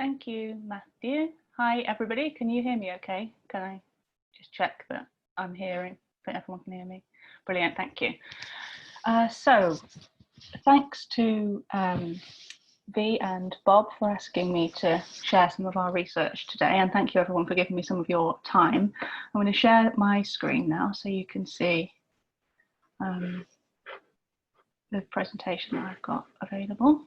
Thank you, Matthew. Hi, everybody. Can you hear me okay? Can I just check that I'm hearing, that everyone can hear me? Brilliant, thank you. So thanks to V and Bob for asking me to share some of our research today, and thank you everyone for giving me some of your time. I'm going to share my screen now so you can see the presentation that I've got available.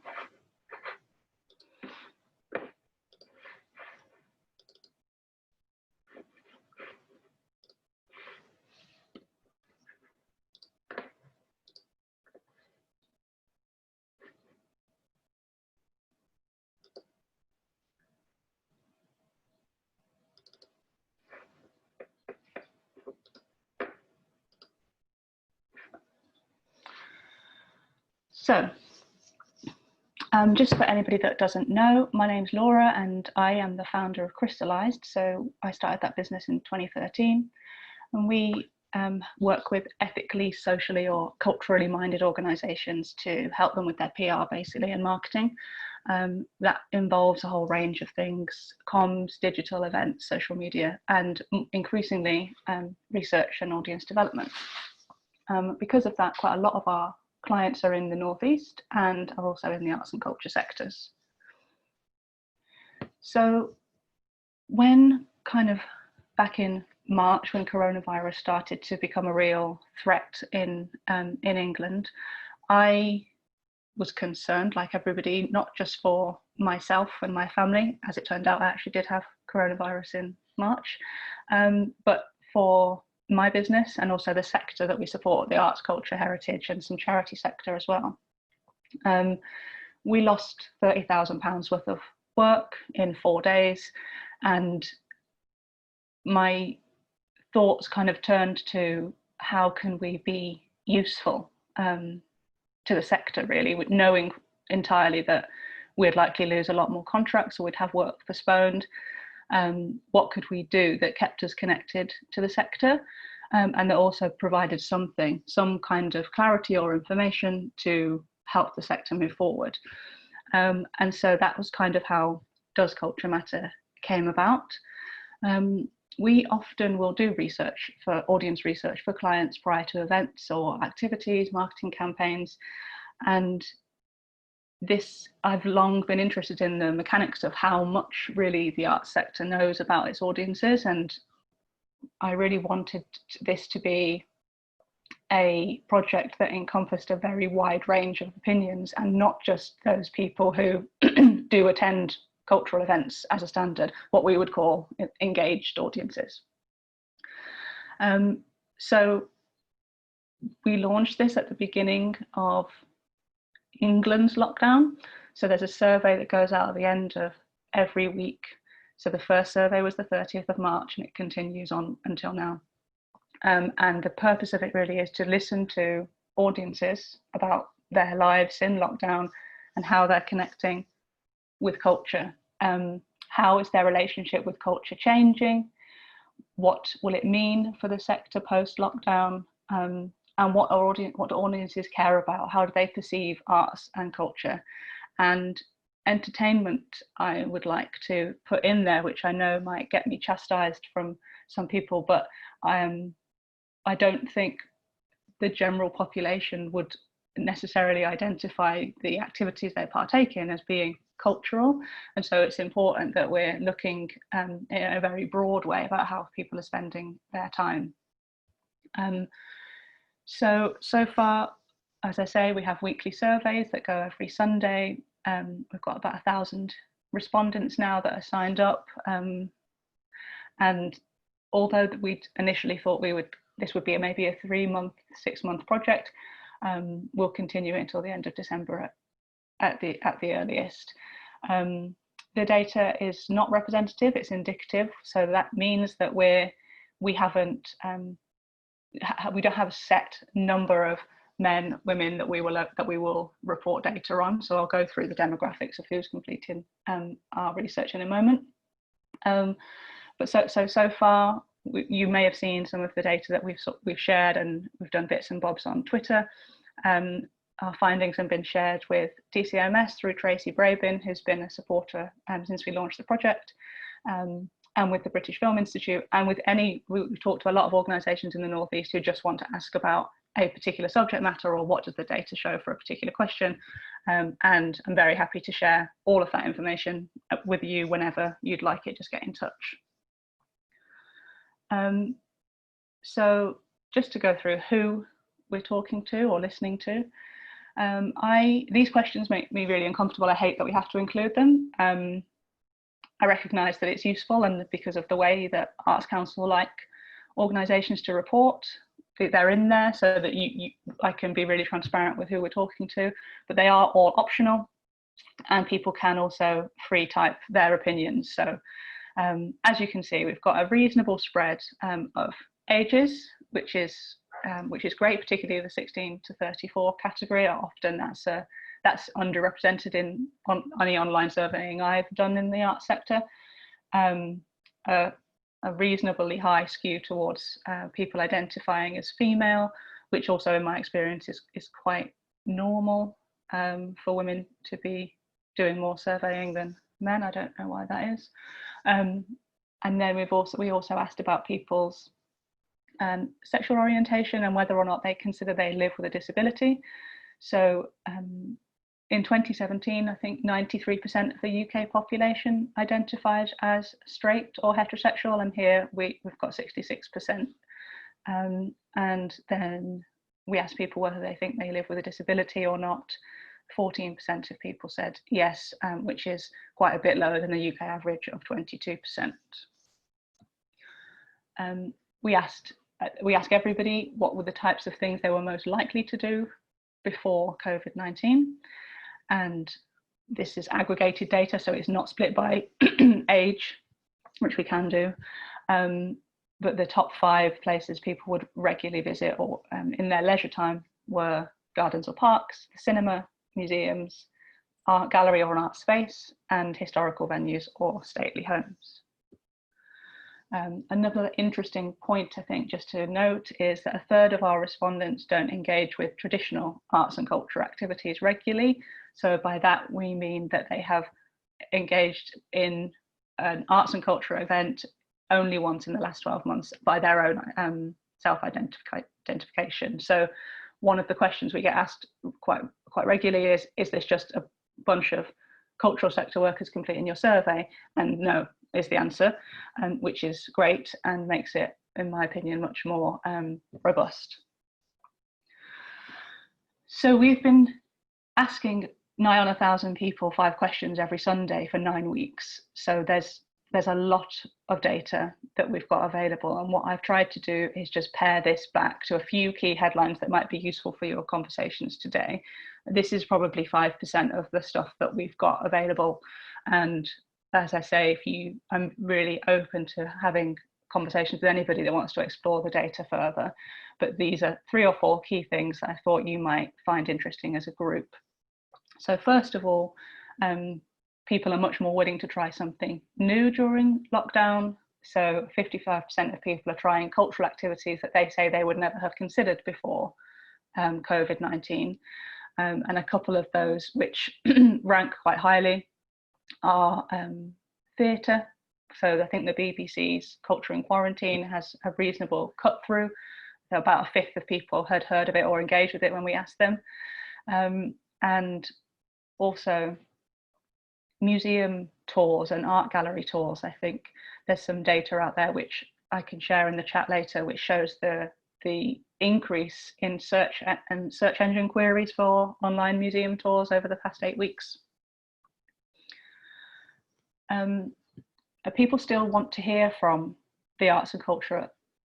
So, just for anybody that doesn't know, my name's Laura and I am the founder of Crystallised. So I started that business in 2013, and we work with ethically, socially or culturally minded organisations to help them with their PR basically and marketing. That involves a whole range of things: comms, digital events, social media, and increasingly research and audience development. Because of that, quite a lot of our clients are in the Northeast and are also in the arts and culture sectors. So when kind of back in March, when coronavirus started to become a real threat in England, I was concerned, like everybody, not just for myself and my family. As it turned out, I actually did have coronavirus in March, but for my business and also the sector that we support, the arts, culture, heritage, and some charity sector as well. We lost £30,000 worth of work in 4 days, and my thoughts kind of turned to how can we be useful to the sector, really, with knowing entirely that we'd likely lose a lot more contracts or we'd have work postponed. What could we do that kept us connected to the sector, and that also provided some kind of clarity or information to help the sector move forward. And so that was kind of how Does Culture Matter came about. We often will do research for audience research for clients prior to events or activities, marketing campaigns, and this, I've long been interested in the mechanics of how much really the arts sector knows about its audiences, and I really wanted this to be a project that encompassed a very wide range of opinions and not just those people who do attend cultural events as a standard, what we would call engaged audiences. So we launched this at the beginning of England's lockdown. So there's a survey that goes out at the end of every week. So the first survey was the 30th of March and it continues on until now. And the purpose of it really is to listen to audiences about their lives in lockdown and how they're connecting with culture. How is their relationship with culture changing? What will it mean for the sector post-lockdown? And what audiences care about? How do they perceive arts and culture? And entertainment, I would like to put in there, which I know might get me chastised from some people, but I don't think the general population would necessarily identify the activities they partake in as being cultural. And so it's important that we're looking in a very broad way about how people are spending their time. So far, as I say, we have weekly surveys that go every Sunday. We've got about 1,000 respondents now that are signed up. And although we initially thought this would be maybe a 3-month, 6-month project, we'll continue it until the end of December at the earliest. The data is not representative; it's indicative. So that means that we don't have a set number of men, women that we will report data on. So I'll go through the demographics of who's completing our research in a moment. But so far, you may have seen some of the data that we've shared, and we've done bits and bobs on Twitter. our findings have been shared with DCMS through Tracy Brabin, who's been a supporter since we launched the project, and with the British Film Institute, and with we've talked to a lot of organisations in the North East who just want to ask about a particular subject matter or what does the data show for a particular question. And I'm very happy to share all of that information with you whenever you'd like it, just get in touch. So just to go through who we're talking to or listening to, these questions make me really uncomfortable. I hate that we have to include them. I recognise that it's useful, and because of the way that Arts Council like organisations to report, they're in there so that I can be really transparent with who we're talking to, but they are all optional, and people can also free type their opinions. So as you can see, we've got a reasonable spread of ages, which is great, particularly the 16 to 34 category. Often that's underrepresented in any online surveying I've done in the arts sector. A reasonably high skew towards people identifying as female, which also in my experience is quite normal for women to be doing more surveying than men. I don't know why that is. And then we also asked about people's sexual orientation and whether or not they consider they live with a disability. So in 2017, I think 93% of the UK population identified as straight or heterosexual, and here we've got 66%. And then we asked people whether they think they live with a disability or not. 14% of people said yes, which is quite a bit lower than the UK average of 22%. We asked everybody what were the types of things they were most likely to do before COVID-19. And this is aggregated data, so it's not split by age, which we can do. But the top 5 places people would regularly visit or in their leisure time were gardens or parks, the cinema, museums, art gallery or an art space, and historical venues or stately homes. Another interesting point, I think, just to note, is that a third of our respondents don't engage with traditional arts and culture activities regularly. So by that, we mean that they have engaged in an arts and culture event only once in the last 12 months by their own self-identification. So one of the questions we get asked quite regularly is this just a bunch of cultural sector workers completing your survey? And no is the answer, which is great and makes it, in my opinion, much more robust. So we've been asking nigh on 1,000 people 5 questions every Sunday for 9 weeks. So there's a lot of data that we've got available, and what I've tried to do is just pare this back to a few key headlines that might be useful for your conversations today. This is probably 5% of the stuff that we've got available, and as I say, I'm really open to having conversations with anybody that wants to explore the data further, but these are 3 or 4 key things that I thought you might find interesting as a group. So first of all, people are much more willing to try something new during lockdown. So 55% of people are trying cultural activities that they say they would never have considered before COVID-19. And a couple of those which rank quite highly are theatre. So I think the BBC's Culture in Quarantine has a reasonable cut through. So about 1/5 of people had heard of it or engaged with it when we asked them. And also museum tours and art gallery tours. I think there's some data out there which I can share in the chat later, which shows the increase in search engine queries for online museum tours over the past 8 weeks. People still want to hear from the arts and culture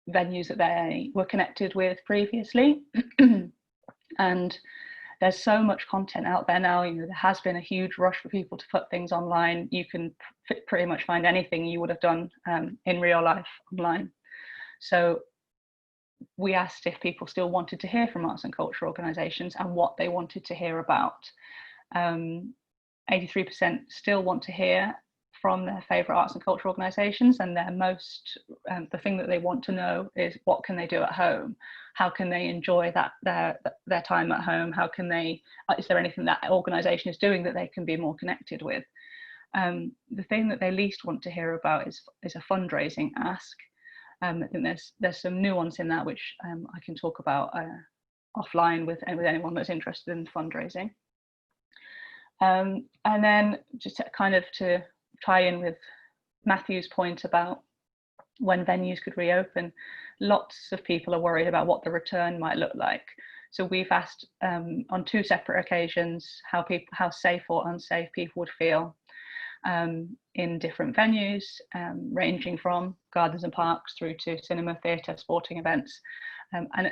venues that they were connected with previously. And there's so much content out there now. There has been a huge rush for people to put things online. You can pretty much find anything you would have done in real life online. So we asked if people still wanted to hear from arts and culture organisations and what they wanted to hear about. 83% still want to hear from their favourite arts and culture organisations, and their most the thing that they want to know is what can they do at home, how can they enjoy that their time at home, how can they, is there anything that organisation is doing that they can be more connected with. The thing that they least want to hear about is a fundraising ask. I think there's some nuance in that which I can talk about offline with anyone that's interested in fundraising. And then just to tie in with Matthew's point about when venues could reopen, lots of people are worried about what the return might look like. So we've asked on 2 separate occasions how safe or unsafe people would feel in different venues, ranging from gardens and parks through to cinema, theatre, sporting events. And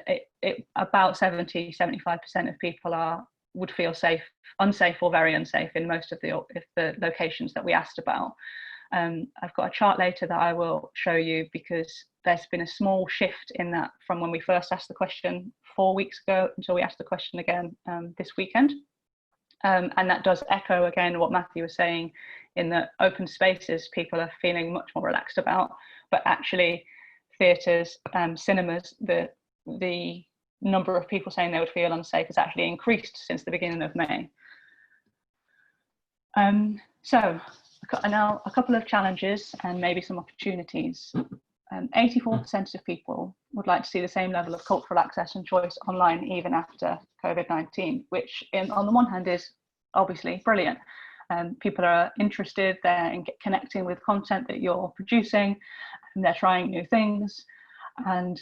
about 70–75% of people would feel safe, unsafe or very unsafe in most of the locations that we asked about. I've got a chart later that I will show you, because there's been a small shift in that from when we first asked the question 4 weeks ago until we asked the question again this weekend. And that does echo again what Matthew was saying, in that open spaces people are feeling much more relaxed about, but actually theatres, cinemas, the number of people saying they would feel unsafe has actually increased since the beginning of May. So now a couple of challenges and maybe some opportunities. 84% of people would like to see the same level of cultural access and choice online even after COVID-19, which on the one hand is obviously brilliant. People are interested, they're connecting with content that you're producing, and they're trying new things, and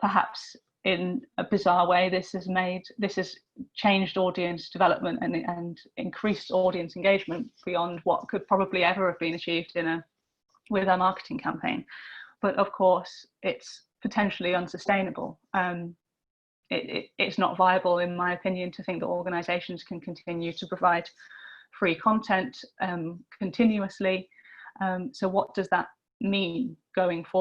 perhaps in a bizarre way this has changed audience development and increased audience engagement beyond what could probably ever have been achieved with a marketing campaign. But of course it's potentially unsustainable. It's not viable, in my opinion, to think that organisations can continue to provide free content continuously. So what does that mean going forward?